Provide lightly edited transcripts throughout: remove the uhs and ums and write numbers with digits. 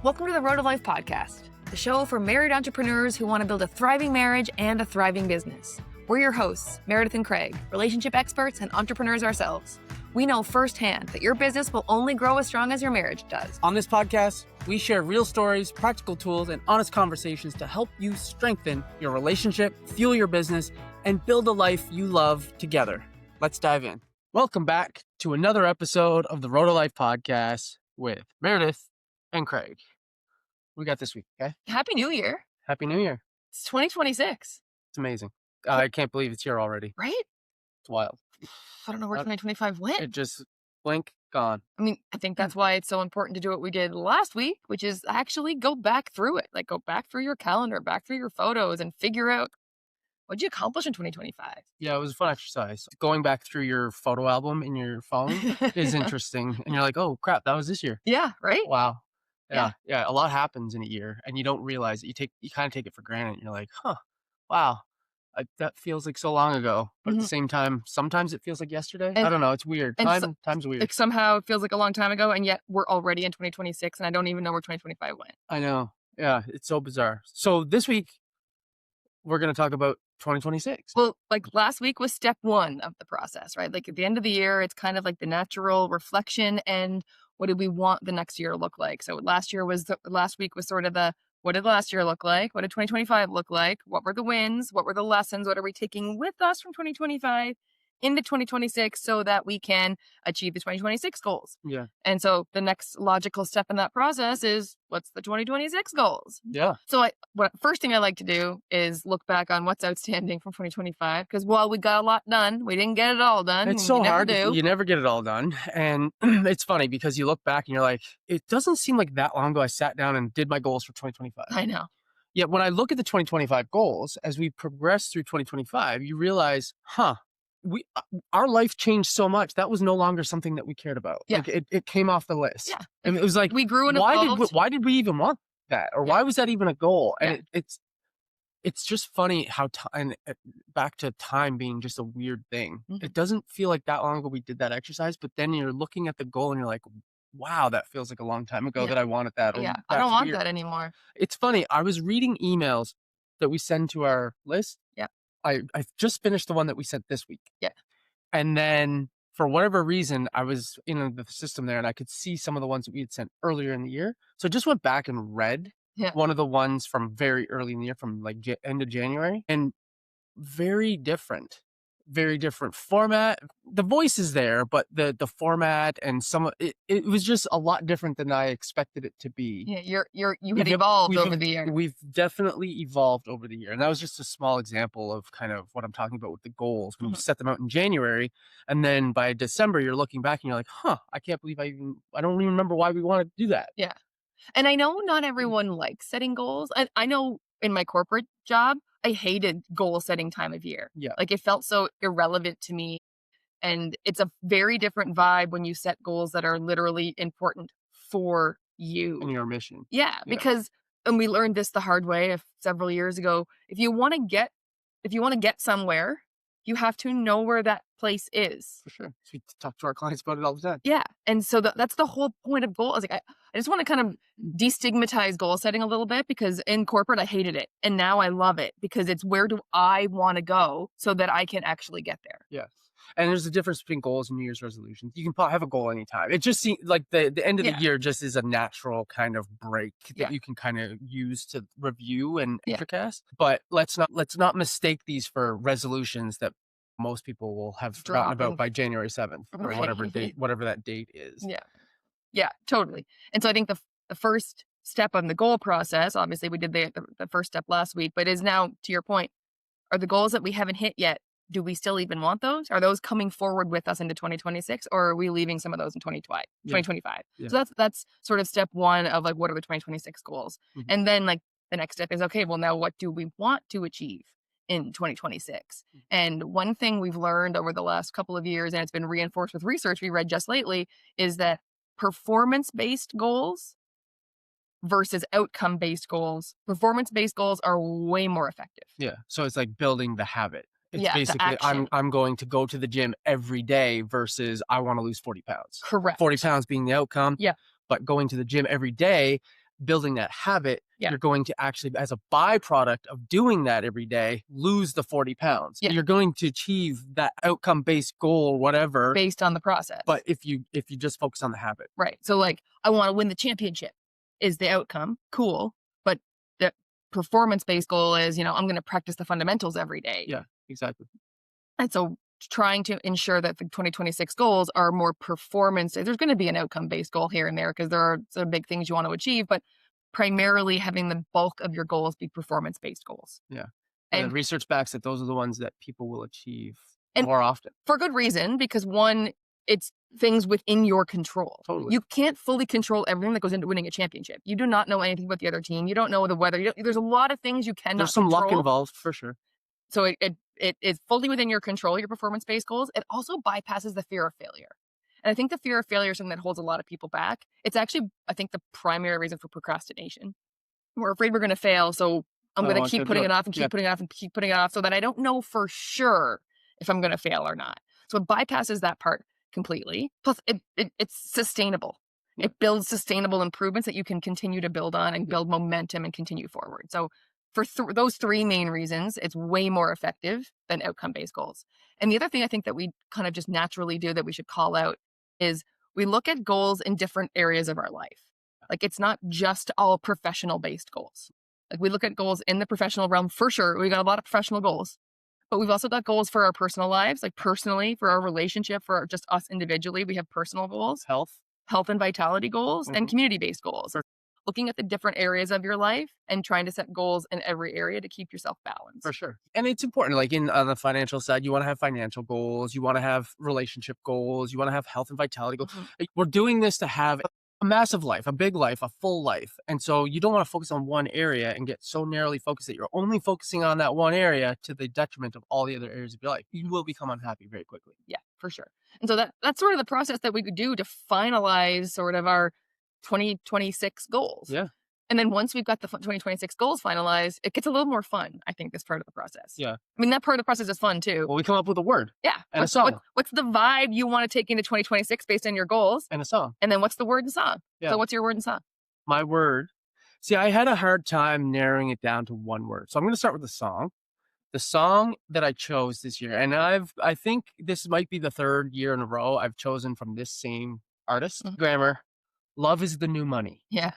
Welcome to the Road to Life podcast, the show for married entrepreneurs who want to build a thriving marriage and a thriving business. We're your hosts, Meredith and Craig, relationship experts and entrepreneurs ourselves. We know firsthand that your business will only grow as strong as your marriage does. On this podcast, we share real stories, practical tools, and honest conversations to help you strengthen your relationship, fuel your business, and build a life you love together. Let's dive in. Welcome back to another episode of the Road to Life podcast with Meredith and Craig. We got this week, okay? Happy New Year. Happy New Year. It's 2026. It's amazing. I can't believe it's here already. Right? It's wild. I don't know where 2025 went. It just blink, gone. I mean, I think that's why it's so important to do what we did last week, which is actually go back through it. Like go back through your calendar, back through your photos and figure out what'd you accomplish in 2025? Yeah, it was a fun exercise. Going back through your photo album in your phone is interesting. And you're like, oh crap, that was this year. Yeah, right? Wow. Yeah. A lot happens in a year and you don't realize it. You kind of take it for granted. And you're like, wow, that feels like so long ago. But at the same time, sometimes it feels like yesterday. I don't know. It's weird. Time's weird. Like somehow it feels like a long time ago, and yet we're already in 2026, and I don't even know where 2025 went. I know. Yeah, it's so bizarre. So this week, we're going to talk about 2026. Well, like last week was step one of the process, right? Like at the end of the year, it's kind of like the natural reflection and what do we want the next year to look like? So last week was sort of what did last year look like? What did 2025 look like? What were the wins? What were the lessons? What are we taking with us from 2025 into 2026 so that we can achieve the 2026 goals? Yeah. And so the next logical step in that process is what's the 2026 goals? Yeah. So first thing I like to do is look back on what's outstanding from 2025, because while we got a lot done, we didn't get it all done. It's so hard. You never get it all done. And it's funny because you look back and you're like, it doesn't seem like that long ago I sat down and did my goals for 2025. I know. Yet when I look at the 2025 goals, as we progress through 2025, you realize, our life changed so much. That was no longer something that we cared about. Yeah. Like it came off the list. Yeah. And it was like, we grew and why evolved. why did we even want that? Or why was that even a goal? And Yeah. it's just funny how back to time being just a weird thing. Mhm. It doesn't feel like that long ago we did that exercise, but then you're looking at the goal and you're like, wow, that feels like a long time ago that I wanted that. Or, Yeah. I don't want that anymore. It's funny. I was reading emails that we send to our list. Yeah. I just finished the one that we sent this week. Yeah. And then for whatever reason, I was in the system there and I could see some of the ones that we had sent earlier in the year. So I just went back and read one of the ones from very early in the year, from like end of January, and very different format. The voice is there, but the format and it was just a lot different than I expected it to be. Yeah, you had evolved over the year. We've definitely evolved over the year. And that was just a small example of kind of what I'm talking about with the goals. When you set them out in January, and then by December, you're looking back and you're like, I can't believe I don't even remember why we wanted to do that. Yeah. And I know not everyone likes setting goals. I know in my corporate job, I hated goal setting time of year. Yeah. Like it felt so irrelevant to me. And it's a very different vibe when you set goals that are literally important for you. And your mission. Yeah. Because, and we learned this the hard way several years ago, if you want to get somewhere, you have to know where that place is. For sure. So we talk to our clients about it all the time. Yeah. And so that's the whole point of goals. Like I just want to kind of destigmatize goal setting a little bit, because in corporate, I hated it. And now I love it because it's where do I want to go so that I can actually get there. Yes. And there's a difference between goals and New Year's resolutions. You can have a goal anytime. It just seems like the end of the year just is a natural kind of break that you can kind of use to review and intercast. But let's not mistake these for resolutions that most people will have forgotten about by January 7th or whatever that date is. Yeah. Yeah, totally. And so I think the first step on the goal process, obviously we did the first step last week, but is now, to your point, are the goals that we haven't hit yet, do we still even want those? Are those coming forward with us into 2026, or are we leaving some of those in 2025? Yeah. So that's sort of step one of like, what are the 2026 goals? Mm-hmm. And then like the next step is, okay, well now what do we want to achieve in 2026? And one thing we've learned over the last couple of years, and it's been reinforced with research we read just lately, is that performance-based goals versus outcome-based goals, performance-based goals are way more effective. Yeah. So it's like building the habit. It's Yeah, the basically action. I'm going to go to the gym every day versus I want to lose 40 pounds. Correct. 40 pounds being the outcome. Yeah. But going to the gym every day, building that habit, Yeah. you're going to actually, as a byproduct of doing that every day, lose the 40 pounds. Yeah. You're going to achieve that outcome-based goal or whatever. Based on the process. But if you just focus on the habit. Right. So like, I want to win the championship is the outcome. Cool. But the performance-based goal is, I'm going to practice the fundamentals every day. Yeah, exactly. And so trying to ensure that the 2026 goals are more performance. There's going to be an outcome-based goal here and there because there are some big things you want to achieve, but primarily having the bulk of your goals be performance-based goals. Yeah. And the research backs that those are the ones that people will achieve and more often. For good reason, because one, it's things within your control. Totally. You can't fully control everything that goes into winning a championship. You do not know anything about the other team. You don't know the weather. There's a lot of things you cannot There's some control. luck involved for sure. So it is fully within your control, your performance-based goals. It also bypasses the fear of failure. And I think the fear of failure is something that holds a lot of people back. It's actually, I think, the primary reason for procrastination. We're afraid we're going to fail, so I'm going to keep putting it off and keep putting it off and keep putting it off so that I don't know for sure if I'm going to fail or not. So it bypasses that part completely. Plus, it's sustainable. It builds sustainable improvements that you can continue to build on and build momentum and continue forward. So for those three main reasons, it's way more effective than outcome-based goals. And the other thing I think that we kind of just naturally do that we should call out is we look at goals in different areas of our life. Like, it's not just all professional-based goals. Like, we look at goals in the professional realm for sure. We got a lot of professional goals, but we've also got goals for our personal lives, like personally, for our relationship, for just us individually. We have personal goals, health and vitality goals, and community-based goals. Sure. Looking at the different areas of your life and trying to set goals in every area to keep yourself balanced. For sure. And it's important, like on the financial side, you want to have financial goals, you want to have relationship goals, you want to have health and vitality goals. Like, we're doing this to have a massive life, a big life, a full life. And so you don't want to focus on one area and get so narrowly focused that you're only focusing on that one area to the detriment of all the other areas of your life. You will become unhappy very quickly. Yeah, for sure. And so that's sort of the process that we could do to finalize sort of our 2026 goals. Yeah. And then once we've got the 2026 goals finalized, it gets a little more fun, I think, this part of the process. Yeah. I mean, that part of the process is fun too. Well, we come up with a word. Yeah. And a song. What's the vibe you want to take into 2026 based on your goals? And a song. And then what's the word and song? Yeah. So what's your word and song? My word. See, I had a hard time narrowing it down to one word. So I'm going to start with the song. The song that I chose this year, and I think this might be the third year in a row I've chosen from this same artist, Grammer, Love is the New Money. Yeah.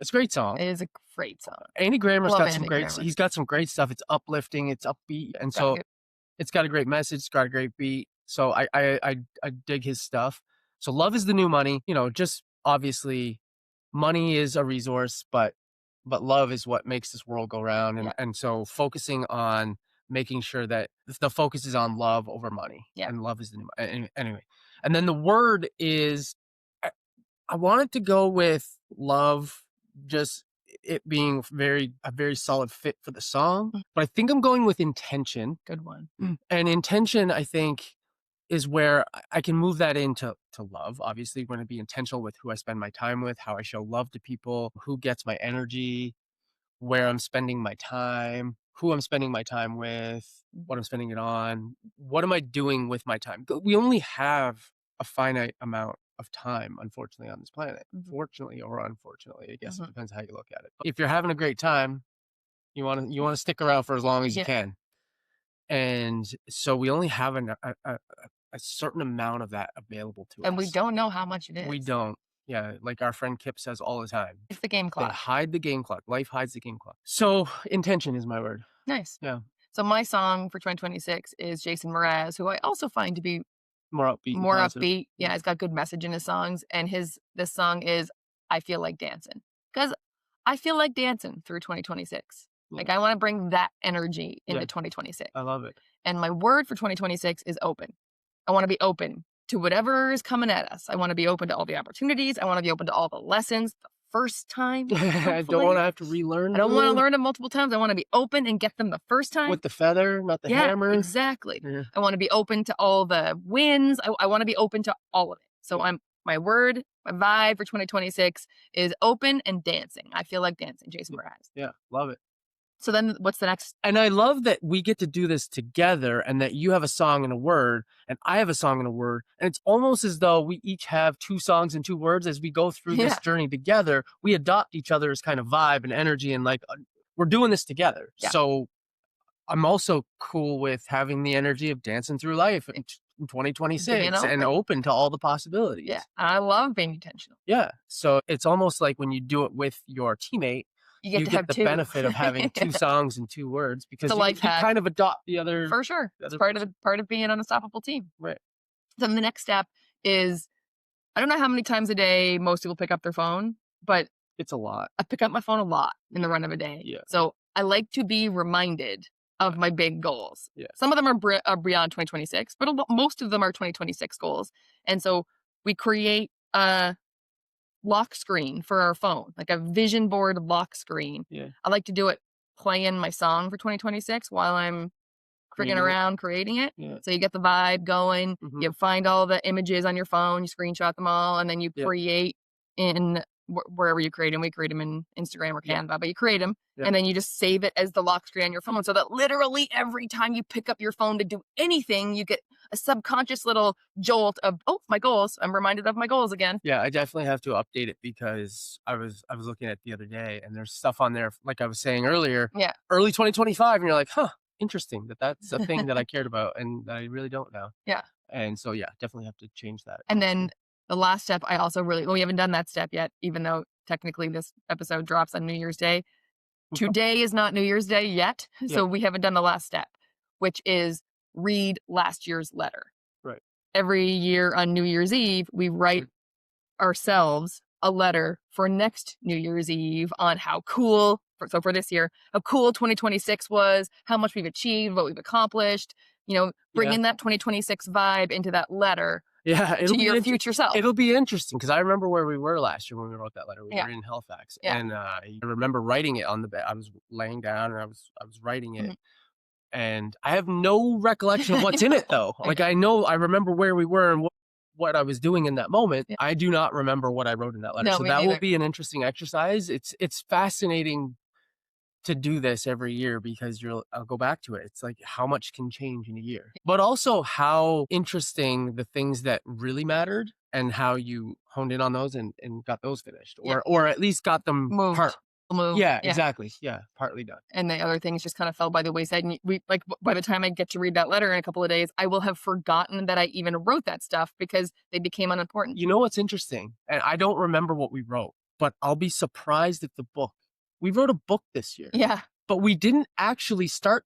It's a great song. It is a great song. Andy Grammer's Love got some Andy great, Grammer. he's got some great stuff. It's uplifting, it's upbeat. And so it's got a great message. It's got a great beat. So I dig his stuff. So Love is the New Money, just obviously money is a resource, but love is what makes this world go round. And so focusing on making sure that the focus is on love over money. Yeah. And love is the new money. Anyway. And then the word is, I wanted to go with love, just it being a very solid fit for the song. But I think I'm going with intention. Good one. And intention, I think, is where I can move that into love. Obviously, we're going to be intentional with who I spend my time with, how I show love to people, who gets my energy, where I'm spending my time, who I'm spending my time with, what I'm spending it on, what am I doing with my time? We only have a finite amount of time, unfortunately, on this planet. Fortunately or unfortunately, I guess it depends how you look at it. If you're having a great time, you want to stick around for as long as you can. And so we only have a certain amount of that available to us. And we don't know how much it is. We don't. Yeah, like our friend Kip says all the time. It's the game clock. They hide the game clock. Life hides the game clock. So intention is my word. Nice. Yeah. So my song for 2026 is Jason Mraz, who I also find to be more upbeat. More upbeat. Yeah, he's got good message in his songs. And this song is I Feel Like Dancing. Because I feel like dancing through 2026. Yeah. Like, I want to bring that energy into 2026. I love it. And my word for 2026 is open. I want to be open to whatever is coming at us. I want to be open to all the opportunities. I want to be open to all the lessons the first time. I don't want to have to relearn them. I don't want to learn them multiple times. I want to be open and get them the first time. With the feather, not the hammer. Exactly. Yeah. I want to be open to all the wins. I want to be open to all of it. So my word, my vibe for 2026 is open and dancing. I feel like dancing. Jason Mraz. Yeah, love it. So then what's the next? And I love that we get to do this together and that you have a song and a word and I have a song and a word. And it's almost as though we each have 2 songs and 2 words as we go through this journey together. We adopt each other's kind of vibe and energy and like, we're doing this together. Yeah. So I'm also cool with having the energy of dancing through life in 2026 and open to all the possibilities. Yeah. I love being intentional. Yeah. So it's almost like when you do it with your teammate, you get the benefit of having 2 songs and 2 words because you kind of adopt the other. For sure. It's part of being an unstoppable team. Right. So the next step is, I don't know how many times a day most people pick up their phone, but it's a lot. I pick up my phone a lot in the run of a day. Yeah. So I like to be reminded of my big goals. Yeah. Some of them are beyond 2026, but most of them are 2026 goals. And so we create a lock screen for our phone, like a vision board lock screen. Yeah. I like to do it playing my song for 2026 while I'm frigging around creating it. Yeah. So you get the vibe going, you find all the images on your phone, you screenshot them all, and then you create in wherever you create them. We create them in Instagram or Canva, but you create them and then you just save it as the lock screen on your phone so that literally every time you pick up your phone to do anything, you get a subconscious little jolt of, oh, my goals. I'm reminded of my goals again. Yeah, I definitely have to update it because I was looking at it the other day and there's stuff on there, like I was saying earlier, early 2025. And you're like, huh, interesting that's a thing that I cared about and that I really don't now. Yeah. And so, definitely have to change that. And then the last step, I also we haven't done that step yet, even though technically this episode drops on New Year's Day. Today is not New Year's Day yet. So we haven't done the last step, which is read last year's letter. Right. Every year on New Year's Eve, we write ourselves a letter for next New Year's Eve on how cool, for this year, how cool 2026 was, how much we've achieved, what we've accomplished, bringing that 2026 vibe into that letter. Yeah, to your future self. It'll be interesting because I remember where we were last year when we wrote that letter. We were in Halifax, and I remember writing it on the bed. I was laying down and I was writing it, and I have no recollection of what's in it though. Like I remember where we were and what I was doing in that moment. I do not remember what I wrote in that letter. No, so that will be an interesting exercise. It's fascinating to do this every year because I'll go back to it. It's like how much can change in a year, but also how interesting the things that really mattered and how you honed in on those and got those finished or at least got them moved. Yeah, exactly. Yeah. Partly done. And the other things just kind of fell by the wayside. And by the time I get to read that letter in a couple of days, I will have forgotten that I even wrote that stuff because they became unimportant. You know what's interesting? And I don't remember what we wrote, but I'll be surprised if we wrote a book this year. Yeah. But we didn't actually start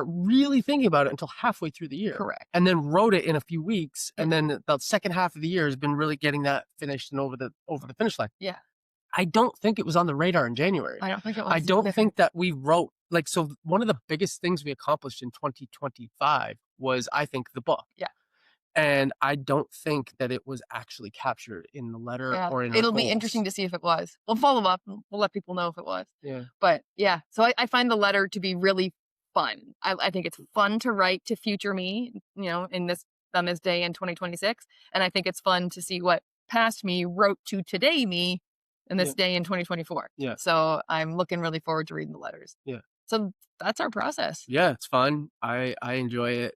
really thinking about it until halfway through the year. Correct. And then wrote it in a few weeks. And then the second half of the year has been really getting that finished and over the finish line. Yeah. I don't think it was on the radar in January. I don't think it was. I don't think that we wrote, so one of the biggest things we accomplished in 2025 was, I think, the book. Yeah. And I don't think that it was actually captured in the letter or in It'll be interesting to see if it was. We'll follow up. We'll let people know if it was. Yeah. But so I find the letter to be really fun. I think it's fun to write to future me, on this day in 2026. And I think it's fun to see what past me wrote to today me in this day in 2024. Yeah. So I'm looking really forward to reading the letters. Yeah. So that's our process. Yeah, it's fun. I enjoy it.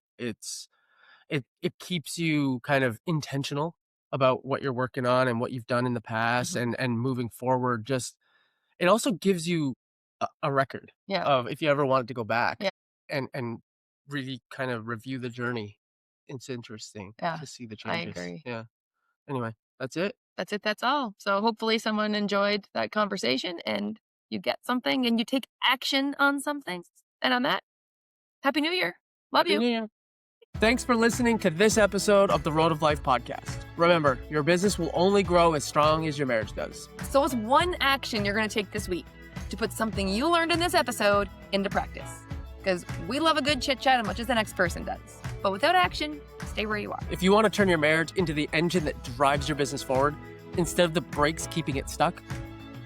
It keeps you kind of intentional about what you're working on and what you've done in the past and moving forward. Just, it also gives you a record of if you ever wanted to go back and really kind of review the journey. It's interesting to see the changes. I agree. Yeah. Anyway, that's it. That's it. That's all. So hopefully someone enjoyed that conversation and you get something and you take action on something. And on that, Happy New Year. Love you. Happy New Year. Thanks for listening to this episode of the Road of Life podcast. Remember, your business will only grow as strong as your marriage does. So what's one action you're going to take this week to put something you learned in this episode into practice? Because we love a good chit chat as much as the next person does. But without action, stay where you are. If you want to turn your marriage into the engine that drives your business forward, instead of the brakes keeping it stuck,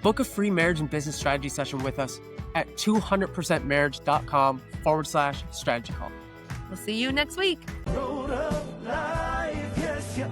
book a free marriage and business strategy session with us at 200percentmarriage.com/strategy call. We'll see you next week. Road of life, yes, you